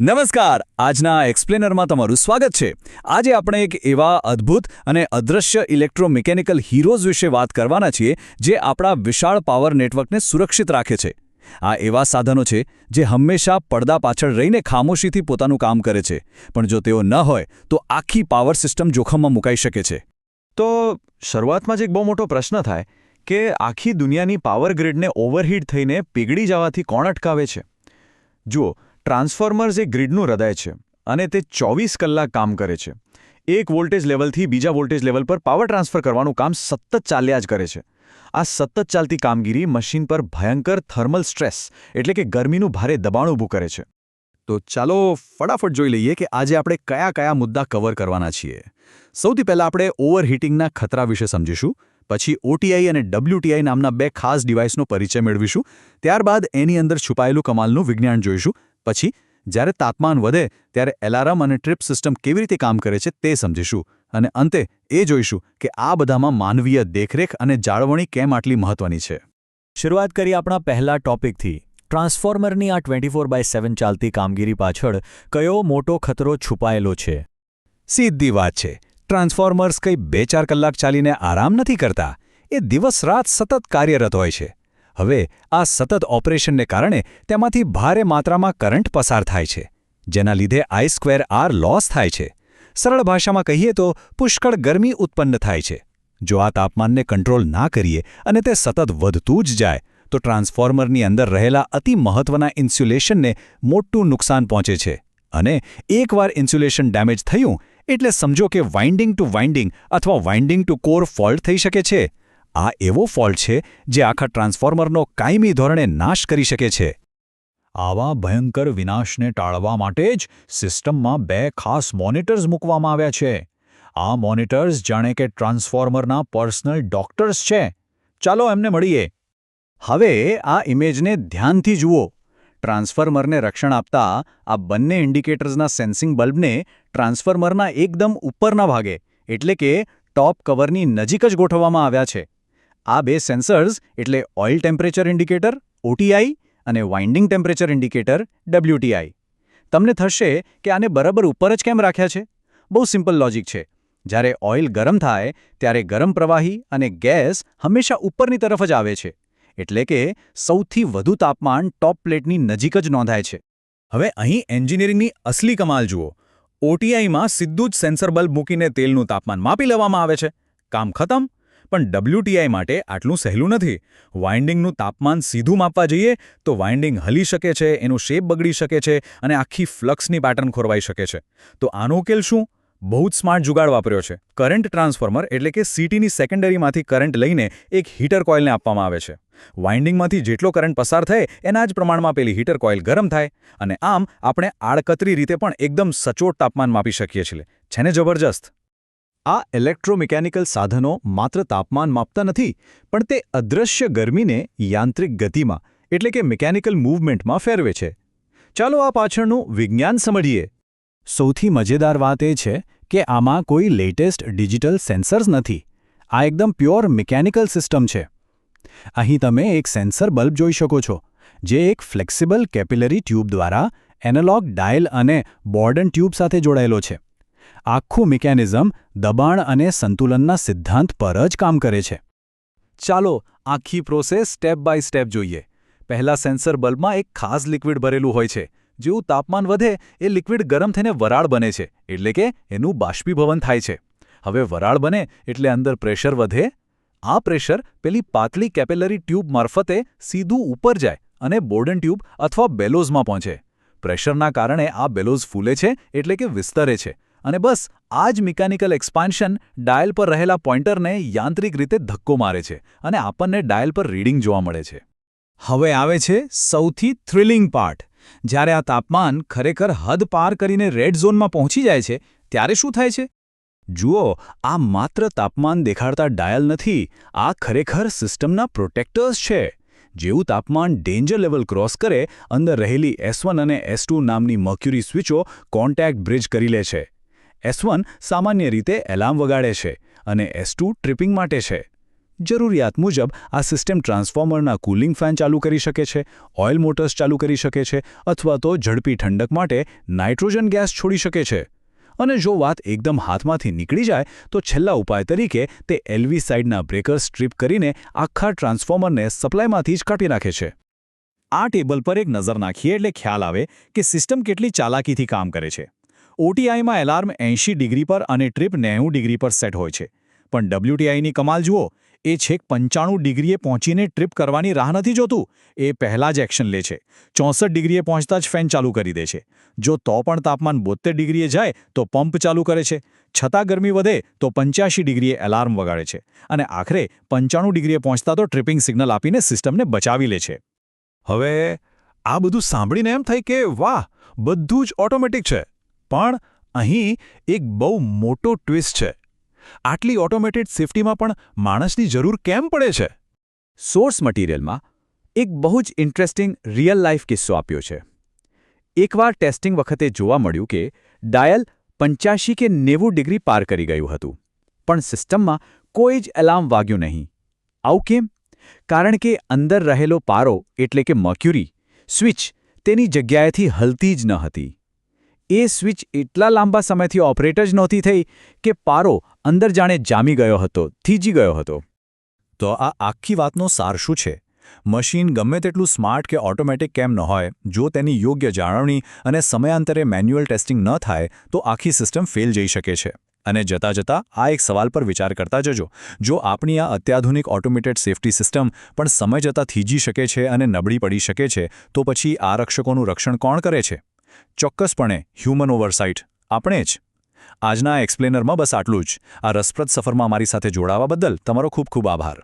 નમસ્કાર, આજના એક્સપ્લેનરમાં તમારું સ્વાગત છે. આજે આપણે એક એવા અદ્ભુત અને અદૃશ્ય ઇલેક્ટ્રોમિકેનિકલ હીરોઝ વિશે વાત કરવાના છીએ જે આપણા વિશાળ પાવર નેટવર્કને સુરક્ષિત રાખે છે. આ એવા સાધનો છે જે હંમેશા પડદા પાછળ રહીને ખામોશીથી પોતાનું કામ કરે છે, પણ જો તેઓ ન હોય તો આખી પાવર સિસ્ટમ જોખમમાં મુકાઈ શકે છે. તો શરૂઆતમાં જ એક બહુ મોટો પ્રશ્ન થાય કે આખી દુનિયાની પાવર ગ્રીડને ઓવરહીટ થઈને પીગળી જવાથી કોણ અટકાવે છે? જુઓ, ટ્રાન્સફોર્મર્સ એ ગ્રીડનું હૃદય છે અને તે 24 કલાક કામ કરે છે. એક વોલ્ટેજ લેવલથી બીજા વોલ્ટેજ લેવલ પર પાવર ટ્રાન્સફર કરવાનું કામ સતત ચાલ્યા જ કરે છે. આ સતત ચાલતી કામગીરી મશીન પર ભયંકર થર્મલ સ્ટ્રેસ એટલે કે ગરમીનું ભારે દબાણ ઊભું કરે છે. તો ચાલો ફટાફટ જોઈ લઈએ કે આજે આપણે કયા કયા મુદ્દા કવર કરવાના છીએ. સૌથી પહેલાં આપણે ઓવરહીટિંગના ખતરા વિશે સમજીશું, પછી OTI અને WTI નામના બે ખાસ ડિવાઇસનો પરિચય મેળવીશું, ત્યારબાદ એની અંદર છુપાયેલું કમાલનું વિજ્ઞાન જોઈશું, પછી જ્યારે તાપમાન વધે ત્યારે એલાર્મ અને ટ્રિપ સિસ્ટમ કેવી રીતે કામ કરે છે તે સમજીશું, અને અંતે એ જોઈશું કે આ બધામાં માનવીય દેખરેખ અને જાળવણી કેમ આટલી મહત્વની છે. શરૂઆત કરી આપણા પહેલા ટોપિકથી. ટ્રાન્સફોર્મરની આ 24/7 ચાલતી કામગીરી પાછળ કયો મોટો ખતરો છુપાયેલો છે? સીધી વાત છે. ટ્રાન્સફોર્મર્સ કંઈ 2-4 કલાક ચાલીને આરામ નથી કરતા. એ દિવસ-રાત સતત કાર્યરત હોય છે. હવે આ સતત ઓપરેશનને કારણે તેમાંથી ભારે માત્રામાં કરંટ પસાર થાય છે, જેના લીધે I²R લોસ થાય છે. સરળ ભાષામાં કહીએ તો પુષ્કળ ગરમી ઉત્પન્ન થાય છે. જો આ તાપમાનને કંટ્રોલ ના કરીએ અને તે સતત વધતું જ જાય તો ટ્રાન્સફોર્મરની અંદર રહેલા અતિ મહત્વના ઇન્સ્યુલેશનને મોટું નુકસાન પહોંચે છે. અને એકવાર ઇન્સ્યુલેશન ડેમેજ થયું એટલે સમજો કે વાઇન્ડિંગ ટુ વાઇન્ડિંગ અથવા વાઇન્ડિંગ ટુ કોર ફોલ્ટ થઈ શકે છે. આ એવો ફોલ્ટ છે જે આખા ટ્રાન્સફોર્મરનો કાયમી ધોરણે નાશ કરી શકે છે. આવા ભયંકર વિનાશને ટાળવા માટે જ સિસ્ટમમાં બે ખાસ મોનિટર્સ મૂકવામાં આવ્યા છે. આ મોનિટર્સ જાણે કે ટ્રાન્સફોર્મરના પર્સનલ ડોક્ટર્સ છે. ચાલો એમને મળીએ. હવે આ ઇમેજને ધ્યાનથી જુઓ. ટ્રાન્સફોર્મરને રક્ષણ આપતા આ બંને ઇન્ડિકેટર્સના સેન્સિંગ બલ્બને ટ્રાન્સફોર્મરના એકદમ ઉપરના ભાગે એટલે કે ટોપ કવરની નજીક જ ગોઠવવામાં આવ્યા છે. આ બે સેન્સર્સ એટલે ઓઇલ ટેમ્પરેચર ઇન્ડિકેટર OTI અને વાઇન્ડિંગ ટેમ્પરેચર ઇન્ડિકેટર WTI. તમને થશે કે આને બરાબર ઉપર જ કેમ રાખ્યા છે? બહુ સિમ્પલ લોજિક છે. જ્યારે ઓઇલ ગરમ થાય ત્યારે ગરમ પ્રવાહી અને ગેસ હંમેશા ઉપરની તરફ જ આવે છે, એટલે કે સૌથી વધુ તાપમાન ટોપ પ્લેટની નજીક જ નોંધાય છે. હવે અહીં એન્જિનિયરિંગની અસલી કમાલ જુઓ. OTIમાં સીધું જ સેન્સર બલ્બ મૂકીને તેલનું તાપમાન માપી લેવામાં આવે છે. કામ ખતમ. પણ WTI માટે આટલું સહેલું નથી. વાઇન્ડિંગનું તાપમાન સીધું માપવા જઈએ તો વાઇન્ડિંગ હલી શકે છે, એનું શેપ બગડી શકે છે અને આખી ફ્લક્સની પેટર્ન ખોરવાઈ શકે છે. તો આનો ઉકેલ શું? બહુ જ સ્માર્ટ જુગાડ વાપર્યો છે. કરંટ ટ્રાન્સફોર્મર એટલે કે CTની સેકન્ડરીમાંથી કરંટ લઈને એક હીટર કોઇલને આપવામાં આવે છે. વાઇન્ડિંગમાંથી જેટલો કરંટ પસાર થાય એના જ પ્રમાણમાં પેલી હીટર કોઇલ ગરમ થાય, અને આમ આપણે આડકતરી રીતે પણ એકદમ સચોટ તાપમાન માપી શકીએ છીએ. છે ને જબરજસ્ત? આ ઇલેક્ટ્રોમિકેનિકલ સાધનો માત્ર તાપમાન માપતા નથી, પણ તે અદૃશ્ય ગરમીને યાંત્રિક ગતિમાં એટલે કે મિકેનિકલ મૂવમેન્ટમાં ફેરવે છે. ચાલો આ પાછળનું વિજ્ઞાન સમજીએ. સૌથી મજેદાર વાત એ છે કે આમાં કોઈ લેટેસ્ટ ડિજિટલ સેન્સર્સ નથી. આ એકદમ પ્યોર મિકેનિકલ સિસ્ટમ છે. અહીં તમે એક સેન્સર બલ્બ જોઈ શકો છો, જે એક ફ્લેક્સિબલ કેપિલરી ટ્યુબ દ્વારા એનાલોગ ડાયલ અને બોર્ડન ટ્યુબ સાથે જોડાયેલો છે. આખું મિકેનિઝમ દબાણ અને સંતુલનના સિદ્ધાંત પર જ કામ કરે છે. ચાલો આખી પ્રોસેસ સ્ટેપ બાય સ્ટેપ જોઈએ. પહેલા સેન્સર બલ્બમાં એક ખાસ લિક્વિડ ભરેલું હોય છે. જેવું તાપમાન વધે એ લિક્વિડ ગરમ થઈને વરાળ બને છે, એટલે કે એનું બાષ્પીભવન થાય છે. હવે વરાળ બને એટલે અંદર પ્રેશર વધે. આ પ્રેશર પેલી પાતળી કેપિલરી ટ્યુબ મારફતે સીધું ઉપર જાય અને બોર્ડન ટ્યુબ અથવા બેલોઝમાં પહોંચે. પ્રેશરના કારણે આ બેલોઝ ફૂલે છે એટલે કે વિસ્તરે છે, અને બસ આ જ મિકેનિકલ એક્સપાન્શન ડાયલ પર રહેલા પોઇન્ટરને યાંત્રિક રીતે ધક્કો મારે છે અને આપણને ડાયલ પર રીડિંગ જોવા મળે છે. હવે આવે છે સૌથી થ્રિલિંગ પાર્ટ. જ્યારે આ તાપમાન ખરેખર હદ પાર કરીને રેડ ઝોનમાં પહોંચી જાય છે ત્યારે શું થાય છે? જુઓ, આ માત્ર તાપમાન દેખાડતા ડાયલ નથી, આ ખરેખર સિસ્ટમના પ્રોટેક્ટર્સ છે. જેવું તાપમાન ડેન્જર લેવલ ક્રોસ કરે, અંદર રહેલી S1 અને S2 નામની મર્ક્યુરી સ્વિચો કોન્ટેક્ટ બ્રિજ કરી લે છે. S1 સામાન્ય રીતે એલાર્મ વગાડે છે અને S2 ટ્રિપિંગ માટે છે. જરૂરિયાત મુજબ આ સિસ્ટમ ટ્રાન્સફોર્મરના કુલિંગ ફેન ચાલુ કરી શકે છે, ઓઇલ મોટર્સ ચાલુ કરી શકે છે અથવા તો ઝડપી ઠંડક માટે નાઇટ્રોજન ગેસ છોડી શકે છે. અને જો વાત એકદમ હાથમાંથી નીકળી જાય તો છેલ્લા ઉપાય તરીકે તે એલવી સાઇડના બ્રેકર્સ સ્ટ્રીપ કરીને આખા ટ્રાન્સફોર્મરને સપ્લાયમાંથી જ કાપી નાખે છે. આ ટેબલ પર એક નજર નાખીએ એટલે ખ્યાલ આવે કે સિસ્ટમ કેટલી ચાલાકીથી કામ કરે છે. OTIમાં એલાર્મ 80 ડિગ્રી પર અને ટ્રીપ 90 ડિગ્રી પર સેટ હોય છે, પણ WTIની કમાલ જુઓ, એ છેક 95 ડિગ્રીએ પહોંચીને ટ્રીપ કરવાની રાહ નથી જોતું, એ પહેલાં જ એક્શન લે છે. 64 ડિગ્રીએ પહોંચતા જ ફેન ચાલુ કરી દે છે. જો તો પણ તાપમાન 72 ડિગ્રીએ જાય તો પંપ ચાલુ કરે છે. છતાં ગરમી વધે તો 85 ડિગ્રીએ એલાર્મ વગાડે છે અને આખરે 95 ડિગ્રીએ પહોંચતા તો ટ્રિપિંગ સિગ્નલ આપીને સિસ્ટમને બચાવી લે છે. હવે આ બધું સાંભળીને એમ થાય કે વાહ, બધું જ ઓટોમેટિક છે. પણ અહીં એક બહુ મોટો ટ્વિસ્ટ છે. આટલી ઓટોમેટેડ સેફટીમાં પણ માણસની જરૂર કેમ પડે છે? સોર્સ મટીરિયલમાં એક બહુ જ ઇન્ટરેસ્ટિંગ રિયલ લાઈફ કિસ્સો આપ્યો છે. એકવાર ટેસ્ટિંગ વખતે જોવા મળ્યું કે ડાયલ 85 કે 90 ડિગ્રી પાર કરી ગયું હતું, પણ સિસ્ટમમાં કોઈ જ એલાર્મ વાગ્યું નહીં. આવું કેમ? કારણ કે અંદર રહેલો પારો એટલે કે મર્ક્યુરી સ્વિચ તેની જગ્યાએથી હલતી જ ન હતી. એ સ્વિચ એટલા લાંબા સમયથી ઓપરેટ જ નહોતી થઈ કે પારો અંદર જાણે જામી ગયો હતો, થીજી ગયો હતો. તો આ આખી વાતનો સાર શું છે? મશીન ગમે તેટલું સ્માર્ટ કે ઓટોમેટિક કેમ ન હોય, જો તેની યોગ્ય જાળવણી અને સમયાંતરે મેન્યુઅલ ટેસ્ટિંગ ન થાય તો આખી સિસ્ટમ ફેલ જઈ શકે છે. અને જતાં જતાં આ એક સવાલ પર વિચાર કરતા જજો, જો આપણી આ અત્યાધુનિક ઓટોમેટેડ સેફટી સિસ્ટમ પણ સમય જતાં થીજી શકે છે અને નબળી પડી શકે છે, તો પછી આ રક્ષકોનું રક્ષણ કોણ કરે છે? ચોક્કસપણે હ્યુમન ઓવરસાઇટ, આપણે જ. આજના એક્સપ્લેનરમાં બસ આટલું જ. આ રસપ્રદ સફરમાં અમારી સાથે જોડાવા બદલ તમારો ખૂબ ખૂબ આભાર.